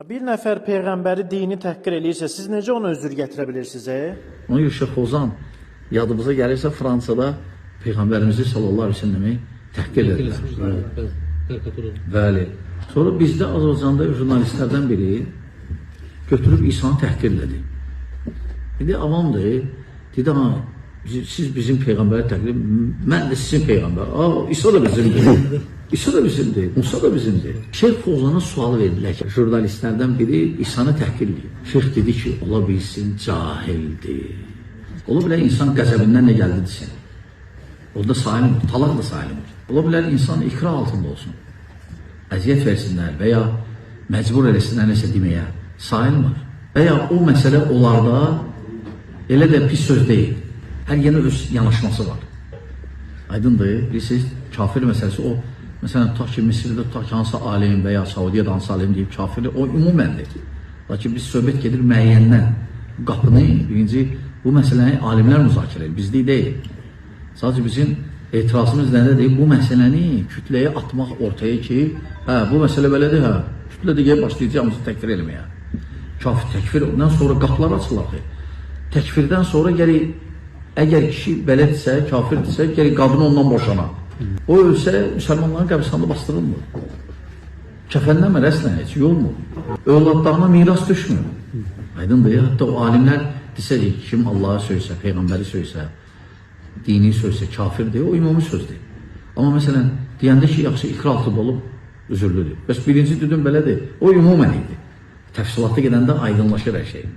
Bir nəfər peyğəmbəri dini təhqir eləyirsə, siz necə ona özür gətirə bilirsiniz? Ona görə Şeyx Ozan yadımıza gəlirsə Fransada Peyğəmbərimizi sallallahu əleyhi və səlləmi təhqir edirlər. Bəli. Sonra bizdə Azərbaycanda jurnalistlərdən biri götürüb İsa'nı təhqir elədi. Dedi avamdır. Dedi siz bizim peyğəmbəri təhqir mən də sizin peyğəmbər. İsa da bizimdir. İsa da bizimdir, Musa da bizimdir. Şeyx Ozan'a sualı verdilər ki, jurnalistlərdən biri İsa'nı təhqir edir. Şeyx dedi ki, ola bilsin cahildir. Ola bilər insan qəzəbindən nə gəldi desin. Orada salimdir, talaq da salimdir. Ola bilər insan ikra altında olsun. Əziyyət versinlər və ya məcbur eləsinlər nəsə deməyə. Salimdir. Və ya o məsələ onlarda elə də pis söz deyil. Hər yenə öz yanaşması var. Aydındır, bilirsiniz, kafir məsələsi o. Məsələn, tutaq ki, Misirdə tutaq ki, hansı alim və ya Saudiyada hansı alim deyib kafirdir, o ümuməndir. Lakin biz söhbət gedir müəyyəndən. Qapını, birinci, bu məsələni alimlər müzakirə edir, bizlik deyil. Sadəcə bizim etirazımız nədədir? Bu məsələni kütləyə atmaq ortaya ki, bu məsələ belədir, kütlə də gəlib başlayacağımızı təkfir eləməyə. Kafir təkfirdən sonra qapılar açılır. Təkfirdən sonra gəlir, əgər kişi belədirsə, kafirdirsə, gəlir qadını ondan boşana. O ölsə, müsəlmanların qəbristanlığı bastırılmır. Kəfənləmə rəslən, heç yolmur. Övladlarına miras düşmür. Aydındır ya, hətta o alimlər desə ki, kim Allah'a söysə, Peyğəmbəri söysə, dini söysə, kafirdir, o ümumi sözdür. Amma məsələn, deyəndə ki, yaxşı ikra altında olub, üzürlüdür. Bəs birinci düdün belədir, o ümumən idi. Təfsilatı gedəndə aydınlaşır hər şey.